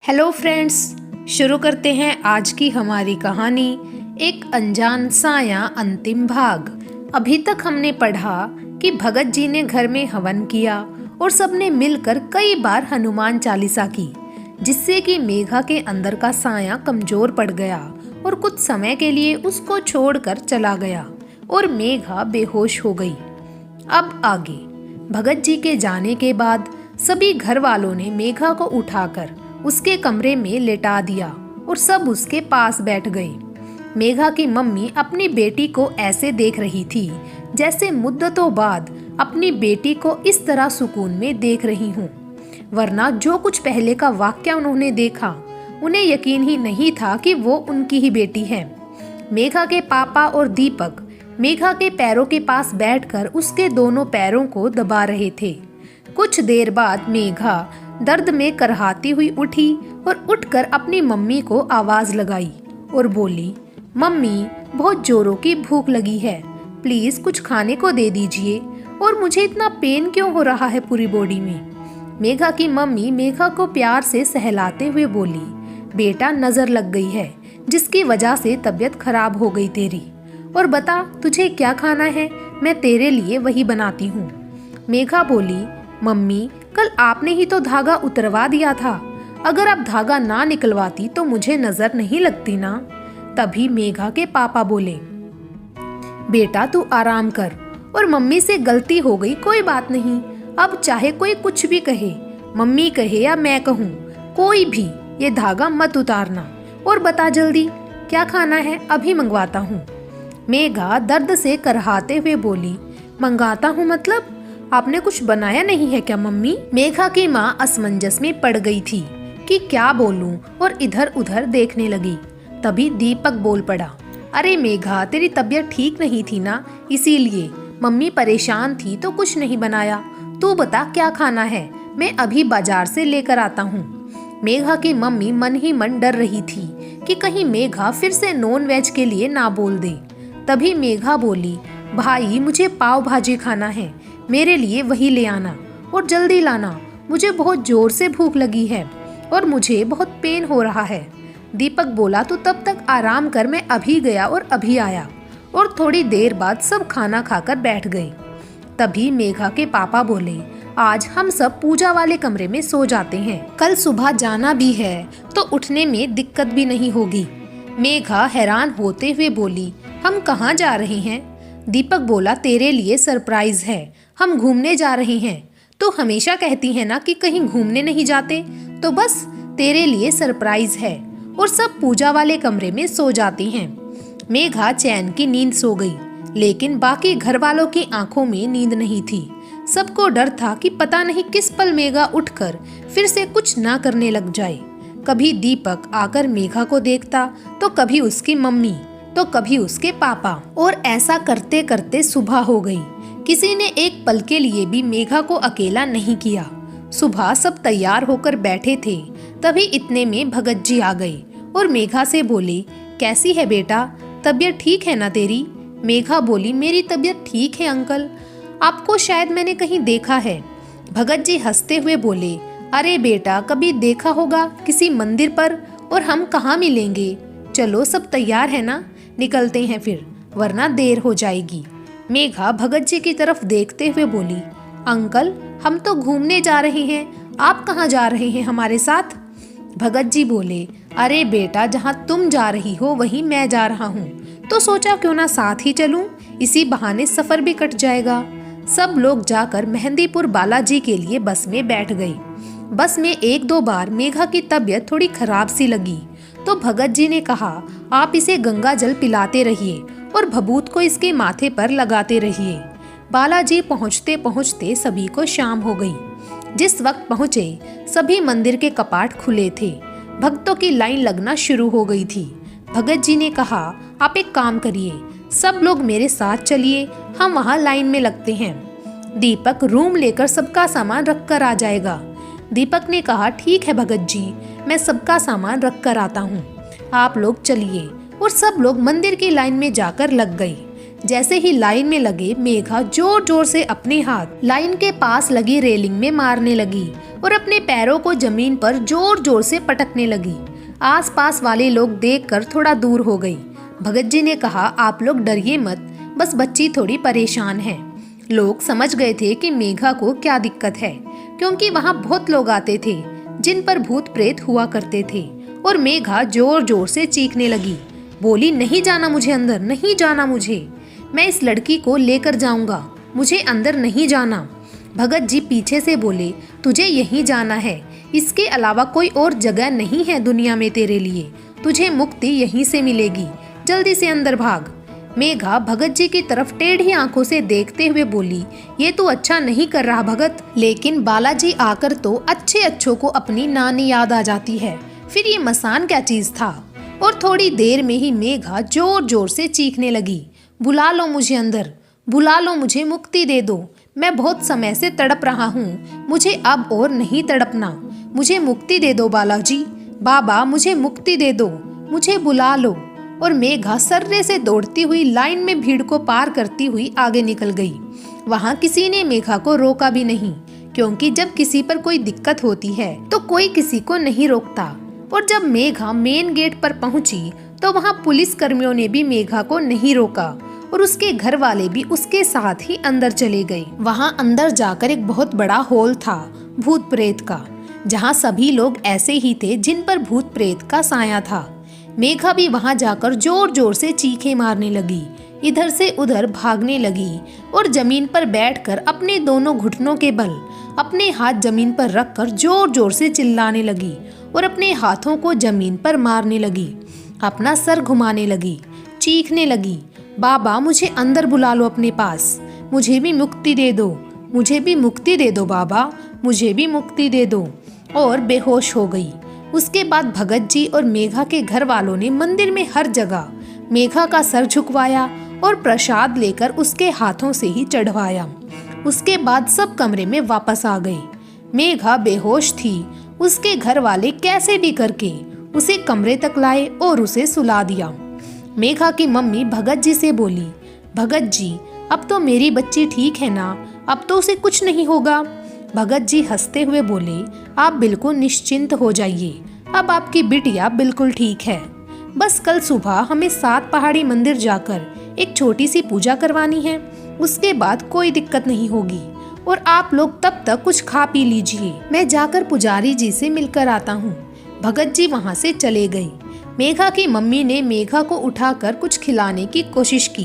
Hello friends, शुरू करते हैं आज की हमारी कहानी एक अनजान साया अंतिम भाग। अभी तक हमने पढ़ा कि भगत जी ने घर में हवन किया और सबने मिलकर कई बार हनुमान चालीसा की, जिससे कि मेघा के अंदर का साया कमजोर पड़ गया और कुछ समय के लिए उसको छोड़कर चला गया और मेघा बेहोश हो गई। अब आगे भगत जी के जाने के बाद सभी घर वालों ने मेघा को उठाकर उसके कमरे में लेटा दिया और सब उसके पास बैठ गए। मेघा की मम्मी अपनी बेटी को ऐसे देख रही थी जैसे मुद्दतों बाद अपनी बेटी को इस तरह सुकून में देख रही हूँ, वरना जो कुछ पहले का वाक्य उन्होंने देखा उन्हें यकीन ही नहीं था कि वो उनकी ही बेटी है। मेघा के पापा और दीपक मेघा के पैरों के पास बैठकर उसके दोनों पैरों को दबा रहे थे। कुछ देर बाद मेघा दर्द में करहाती हुई उठी और उठकर अपनी मम्मी को आवाज लगाई और बोली, मम्मी बहुत जोरों की भूख लगी है, प्लीज कुछ खाने को दे दीजिए, और मुझे इतना पेन क्यों हो रहा है पूरी बॉडी में। मेघा की मम्मी मेघा को प्यार से सहलाते हुए बोली, बेटा नजर लग गई है जिसकी वजह से तबीयत खराब हो गई तेरी, और बता तुझे क्या खाना है, मैं तेरे लिए वही बनाती हूँ। मेघा बोली, मम्मी कल आपने ही तो धागा उतरवा दिया था, अगर आप धागा ना निकलवाती तो मुझे नजर नहीं लगती ना। तभी मेघा के पापा बोले, बेटा तू आराम कर, और मम्मी से गलती हो गई कोई बात नहीं, अब चाहे कोई कुछ भी कहे, मम्मी कहे या मैं कहूँ, कोई भी ये धागा मत उतारना, और बता जल्दी क्या खाना है, अभी मंगवाता हूँ। मेघा दर्द से करहाते हुए बोली, मंगाता हूँ मतलब आपने कुछ बनाया नहीं है क्या मम्मी। मेघा की माँ असमंजस में पड़ गई थी कि क्या बोलूं, और इधर उधर देखने लगी। तभी दीपक बोल पड़ा, अरे मेघा तेरी तबीयत ठीक नहीं थी ना, इसीलिए मम्मी परेशान थी तो कुछ नहीं बनाया, तू बता क्या खाना है, मैं अभी बाजार से लेकर आता हूँ। मेघा की मम्मी मन ही मन डर रही थी कि कहीं मेघा फिर से नॉन वेज के लिए ना बोल दे। तभी मेघा बोली, भाई मुझे पाव भाजी खाना है, मेरे लिए वही ले आना और जल्दी लाना, मुझे बहुत जोर से भूख लगी है और मुझे बहुत पेन हो रहा है। दीपक बोला, तो तब तक आराम कर, मैं अभी गया और अभी आया, और थोड़ी देर बाद सब खाना खाकर बैठ गए। तभी मेघा के पापा बोले, आज हम सब पूजा वाले कमरे में सो जाते हैं, कल सुबह जाना भी है तो उठने में दिक्कत भी नहीं होगी। मेघा हैरान होते हुए बोली, हम कहाँ जा रहे हैं। दीपक बोला, तेरे लिए सरप्राइज है, हम घूमने जा रहे हैं, तो हमेशा कहती है ना कि कहीं घूमने नहीं जाते, तो बस तेरे लिए सरप्राइज है। और सब पूजा वाले कमरे में सो जाती हैं। मेघा चैन की नींद सो गई, लेकिन बाकी घर वालों की आंखों में नींद नहीं थी। सबको डर था कि पता नहीं किस पल मेघा उठकर फिर से कुछ ना करने लग जाए। कभी दीपक आकर मेघा को देखता, तो कभी उसकी मम्मी, तो कभी उसके पापा, और ऐसा करते करते सुबह हो गई। किसी ने एक पल के लिए भी मेघा को अकेला नहीं किया। सुबह सब तैयार होकर बैठे थे, तभी इतने में भगत जी आ गए और मेघा से बोले, कैसी है बेटा, तबीयत ठीक है ना तेरी। मेघा बोली, मेरी तबीयत ठीक है अंकल, आपको शायद मैंने कहीं देखा है। भगत जी हंसते हुए बोले, अरे बेटा कभी देखा होगा किसी मंदिर पर, और हम कहाँ मिलेंगे। चलो सब तैयार है ना, निकलते हैं फिर, वरना देर हो जाएगी। मेघा भगत जी की तरफ देखते हुए बोली, अंकल हम तो घूमने जा रहे हैं, आप कहाँ जा रहे हैं हमारे साथ। भगत जी बोले, अरे बेटा जहाँ तुम जा रही हो वहीं मैं जा रहा हूँ, तो सोचा क्यों ना साथ ही चलूं, इसी बहाने सफर भी कट जाएगा। सब लोग जाकर मेहंदीपुर बालाजी के लिए बस में बैठ गए। बस में एक दो बार मेघा की तबीयत थोड़ी खराब सी लगी, तो भगत जी ने कहा, आप इसे गंगा जल पिलाते रहिए और भभूत को इसके माथे पर लगाते रहिए। बालाजी पहुँचते पहुँचते सभी को शाम हो गई। जिस वक्त पहुँचे सभी मंदिर के कपाट खुले थे, भक्तों की लाइन लगना शुरू हो गई थी। भगत जी ने कहा, आप एक काम करिए, सब लोग मेरे साथ चलिए, हम वहाँ लाइन में लगते हैं। दीपक रूम लेकर सबका सामान रख कर आ जाएगा। दीपक ने कहा, ठीक है भगत जी, मैं सबका सामान रख कर आता हूँ, आप लोग चलिए। और सब लोग मंदिर की लाइन में जाकर लग गए। जैसे ही लाइन में लगे मेघा जोर जोर से अपने हाथ लाइन के पास लगी रेलिंग में मारने लगी और अपने पैरों को जमीन पर जोर जोर से पटकने लगी। आसपास वाले लोग देखकर थोड़ा दूर हो गई। भगत जी ने कहा, आप लोग डरिए मत, बस बच्ची थोड़ी परेशान है। लोग समझ गए थे कि मेघा को क्या दिक्कत है, क्योंकि वहाँ बहुत लोग आते थे जिन पर भूत प्रेत हुआ करते थे। और मेघा जोर जोर से चीखने लगी, बोली, नहीं जाना मुझे अंदर, नहीं जाना मुझे, मैं इस लड़की को लेकर जाऊंगा, मुझे अंदर नहीं जाना। भगत जी पीछे से बोले, तुझे यहीं जाना है, इसके अलावा कोई और जगह नहीं है दुनिया में तेरे लिए, तुझे मुक्ति यहीं से मिलेगी, जल्दी से अंदर भाग। मेघा भगत जी की तरफ टेढ़ी आंखों से देखते हुए बोली, ये तो अच्छा नहीं कर रहा भगत। लेकिन बालाजी आकर तो अच्छे अच्छों को अपनी नानी याद आ जाती है, फिर ये मसान क्या चीज था। और थोड़ी देर में ही मेघा जोर जोर से चीखने लगी, बुला लो मुझे अंदर, बुला लो, मुझे मुक्ति दे दो, मैं बहुत समय से तड़प रहा हूँ, मुझे अब और नहीं तड़पना, मुझे मुक्ति दे दो बालाजी, बाबा मुझे मुक्ति दे दो, मुझे बुला लो। और मेघा सर्रे से दौड़ती हुई लाइन में भीड़ को पार करती हुई आगे निकल गई। वहाँ किसी ने मेघा को रोका भी नहीं, क्योंकि जब किसी पर कोई दिक्कत होती है तो कोई किसी को नहीं रोकता। और जब मेघा मेन गेट पर पहुंची तो वहाँ पुलिस कर्मियों ने भी मेघा को नहीं रोका और उसके घर वाले भी उसके साथ ही अंदर चले गए। वहाँ अंदर जाकर एक बहुत बड़ा हॉल था भूत प्रेत का, जहाँ सभी लोग ऐसे ही थे जिन पर भूत प्रेत का साया था। मेघा भी वहाँ जाकर जोर जोर से चीखें मारने लगी, इधर से उधर भागने लगी और जमीन पर बैठकर अपने दोनों घुटनों के बल अपने हाथ जमीन पर रखकर जोर जोर से चिल्लाने लगी और अपने हाथों को जमीन पर मारने लगी, अपना सर घुमाने लगी, चीखने लगी, बाबा मुझे अंदर बुला लो अपने पास, मुझे भी मुक्ति दे दो, मुझे भी मुक्ति दे दो बाबा, मुझे भी मुक्ति दे दो। और बेहोश हो गई। उसके बाद भगत जी और मेघा के घर वालों ने मंदिर में हर जगह मेघा का सर झुकवाया और प्रसाद लेकर उसके हाथों से ही चढ़वाया। उसके बाद सब कमरे में वापस आ गए। मेघा बेहोश थी। उसके घर वाले कैसे भी करके उसे कमरे तक लाए और उसे सुला दिया। मेघा की मम्मी भगत जी से बोली, भगत जी अब तो मेरी बच्ची ठीक है ना, अब तो उसे कुछ नहीं होगा। भगत जी हंसते हुए बोले, आप बिल्कुल निश्चिंत हो जाइए, अब आपकी बिटिया बिल्कुल ठीक है। बस कल सुबह हमें 7 पहाड़ी मंदिर जाकर एक छोटी सी पूजा करवानी है, उसके बाद कोई दिक्कत नहीं होगी और आप लोग तब तक कुछ खा पी लीजिए, मैं जाकर पुजारी जी से मिलकर आता हूँ। भगत जी वहाँ से चले गए। मेघा की मम्मी ने मेघा को उठाकर कुछ खिलाने की कोशिश की,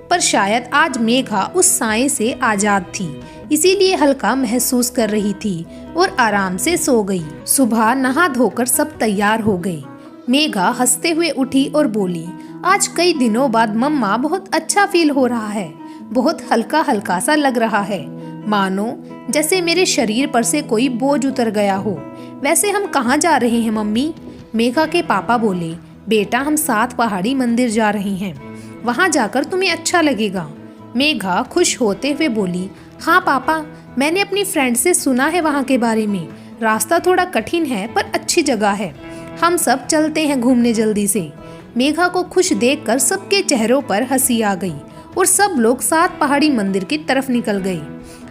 पर शायद आज मेघा उस साए से आजाद थी, इसीलिए हल्का महसूस कर रही थी और आराम से सो गई। सुबह नहा धोकर सब तैयार हो गए। मेघा हंसते हुए उठी और बोली, आज कई दिनों बाद मम्मा बहुत अच्छा फील हो रहा है, बहुत हल्का हल्का सा लग रहा है, मानो जैसे मेरे शरीर पर से कोई बोझ उतर गया हो। वैसे हम कहाँ जा रहे हैं मम्मी? मेघा के पापा बोले, बेटा हम 7 पहाड़ी मंदिर जा रहे हैं, वहाँ जाकर तुम्हें अच्छा लगेगा। मेघा खुश होते हुए बोली, हाँ पापा, मैंने अपनी फ्रेंड से सुना है वहाँ के बारे में, रास्ता थोड़ा कठिन है पर अच्छी जगह है, हम सब चलते हैं घूमने जल्दी से। मेघा को खुश देखकर सबके चेहरों पर हंसी आ गई और सब लोग 7 पहाड़ी मंदिर की तरफ निकल गए।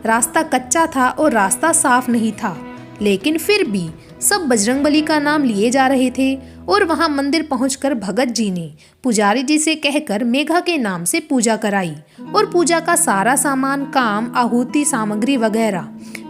रास्ता कच्चा था और रास्ता साफ नहीं था, लेकिन फिर भी सब बजरंगबली का नाम लिए जा रहे थे। और वहां मंदिर पहुंचकर भगत जी ने पुजारी जी से कहकर मेघा के नाम से पूजा कराई और पूजा का सारा सामान, काम, आहुति सामग्री वगैरह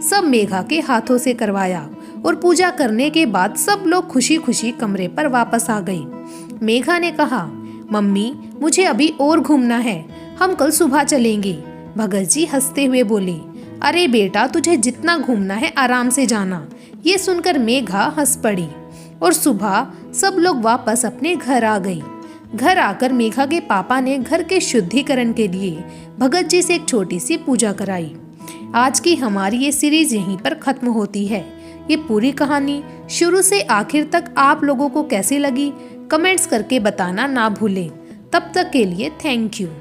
सब मेघा के हाथों से करवाया। और पूजा करने के बाद सब लोग खुशी खुशी कमरे पर वापस आ गए। मेघा ने कहा, मम्मी मुझे अभी और घूमना है, हम कल सुबह चलेंगे। भगत जी हंसते हुए बोले, अरे बेटा तुझे जितना घूमना है आराम से जाना। ये सुनकर मेघा हंस पड़ी और सुबह सब लोग वापस अपने घर आ गई। घर आकर मेघा के पापा ने घर के शुद्धिकरण के लिए भगत जी से एक छोटी सी पूजा कराई। आज की हमारी ये सीरीज यहीं पर खत्म होती है। ये पूरी कहानी शुरू से आखिर तक आप लोगों को कैसी लगी कमेंट्स करके बताना ना भूलें। तब तक के लिए थैंक यू।